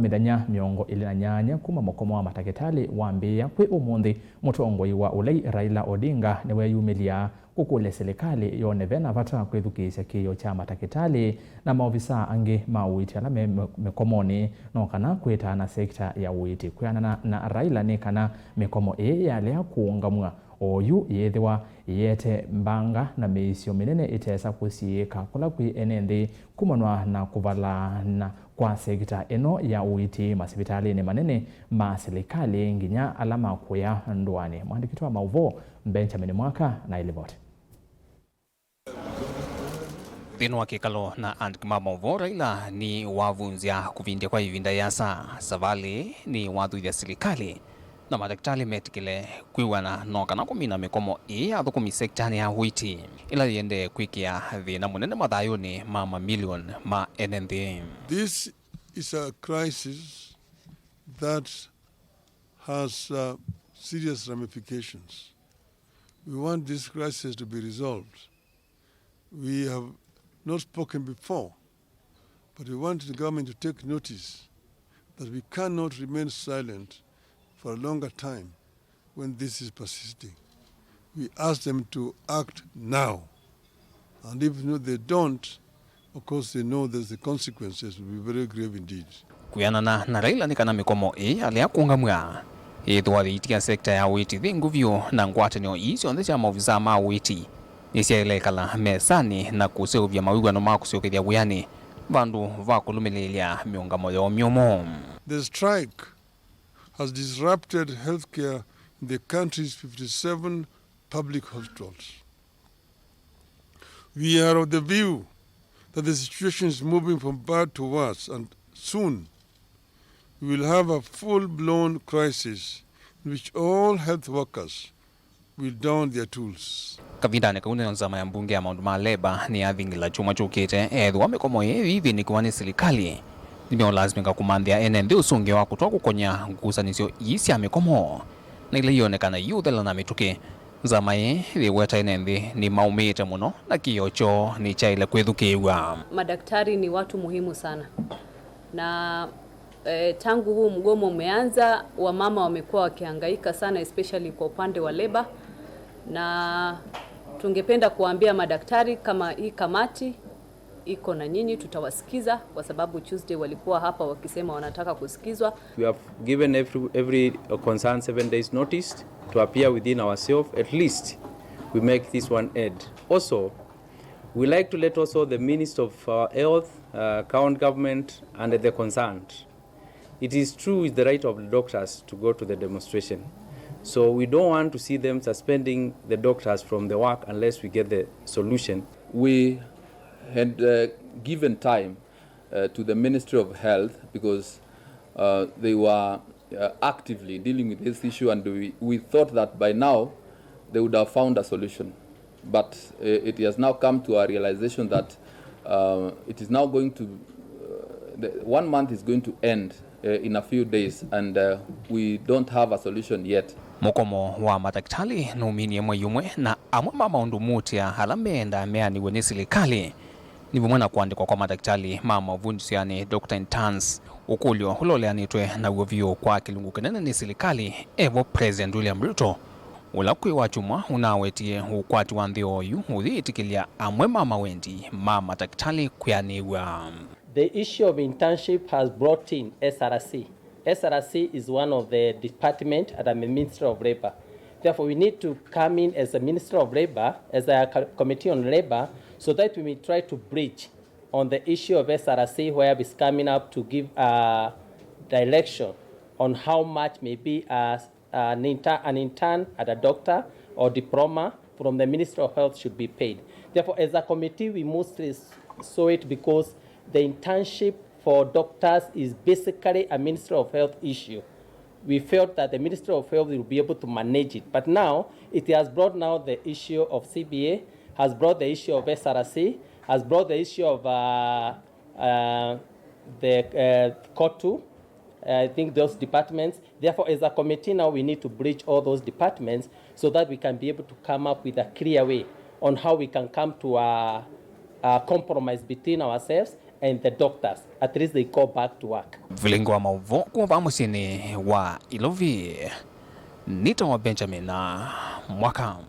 Mithenya miongo ili na nyanya kuma Mukomo wa Matakitali wambiiya kwi umunthi Mutongoi wa ulei Raila Odinga niweeyumilya kukulya Silikali yone vena vata kwithukiisya kiio cha Matakitali na maovisaa angi ma uiiti ala mikomoni nokana kwitaaana sekta ya uiiti. Kwianana Raila ni kana mikomo yalea kuungamw'a ooyu yithiwa yete mbanga na miisyo minene itesa kusiika kula kwi enenthi kumanwa na kuvalana kwa sekta eno ya uiiti masipitalini manene ma Silikali nginya alama kuya ndwani. Mwandiki wa mauvo Benjamin Mwaka na ilivoti. Thino wa kikalo na andikima mauvo Raila ni wavunzia kuvindia kwa ivinda yasa savali ni wathuithya Silikali na Matakitali metikile kwiwana nokana kumina mikomo athukumi sektani ya uiiti ila yende kwikia thina munene mathayuni ma mamilion ma enenthi. This is a crisis that has serious ramifications. We want this crisis to be resolved. We have not spoken before, but we want the government to take notice that we cannot remain silent for a longer time when this is persisting. We ask them to act now. And if they don't, of course they know that the consequences will be very grave indeed. Kwianana Raila ni kana mikomo yalea kuungamw'a ithwariitia sekta ya uiiti thi nguvyu na ngwatanio icio nthe cia maovisaa ma uiiti nisiailekala mesani na kuseuvya mawigwano ma kusiukithya wiani vandu va kulumililya miungamo yao myomo. The strike has disrupted healthcare in the country's 57 public hospitals. We are of the view that the situation is moving from bad to worse, and soon we will have a full-blown crisis in which all health workers will down their tools. Kavindane kaunena nzama ya mbunge ya maundu ma leba ni athingila chuma chukite ethwa mikomo hivi ni kwani Silikali nimeolazimika kumanthia enenthi usungi wa kutwa kukonya ngusanisyo isya mikomo na ile yonekana yuthela na mituki nzama thiweta enenthi ni maumite muno na kiio ni chaile kwithukiisya. Madaktari ni watu muhimu sana na tangu huu mgomo umeanza wamama wamekuwa wakihangaika sana, especially kwa upande wa leba, na tungependa kuambia madaktari kama hii kamati iko na nyinyi, tutawasikiza kwa sababu Tuesday walikuwa hapa wakisema wanataka kusikizwa. We have given every concern 7 days notice to appear within ourselves. At least we make this one end. Also, we like to let also the Minister of Health, County Government and the concerned. It is true, it's the right of the doctors to go to the demonstration. So we don't want to see them suspending the doctors from the work unless we get the solution. We had given time to the Ministry of Health because they were actively dealing with this issue, and we thought that by now they would have found a solution. But it has now come to a realization that it is now going to, 1 month is going to end in a few days, and we don't have a solution yet. Mukomo wa Matakitali numinie mweyumwe na amwe maundu mutia ala meenda meaniwe ni Silikali ni vumwena kuandikwa kwa Matakitali mauvunjisiani Dr. Intans ukulyo huloleanitwe na uovyo kwa kilungu kinene ni Silikali evo President William Ruto ulakwi wa chumwa unawetie ukwati wa nthi ooyu uthiitikilya amwe wendi Matakitali kwianiwa. The issue of internship has brought in SRC. SRC is one of the department at the Ministry of Labor. Therefore, we need to come in as a Minister of Labor, as a Committee on Labor, so that we may try to bridge on the issue of SRC, where it's coming up to give a direction on how much maybe an intern at a doctor or diploma from the Ministry of Health should be paid. Therefore, as a committee, we mostly saw it because the internship for doctors is basically a Ministry of Health issue. We felt that the Ministry of Health will be able to manage it. But now, it has brought now the issue of CBA, has brought the issue of SRC, has brought the issue of the COTU, I think those departments. Therefore, as a committee now, we need to bridge all those departments so that we can be able to come up with a clear way on how we can come to a compromise between ourselves and the doctors, at least they go back to work. Vilingo wa mauvo kuva musini wa Ilovi. Nito wa Benjamin Mwaka.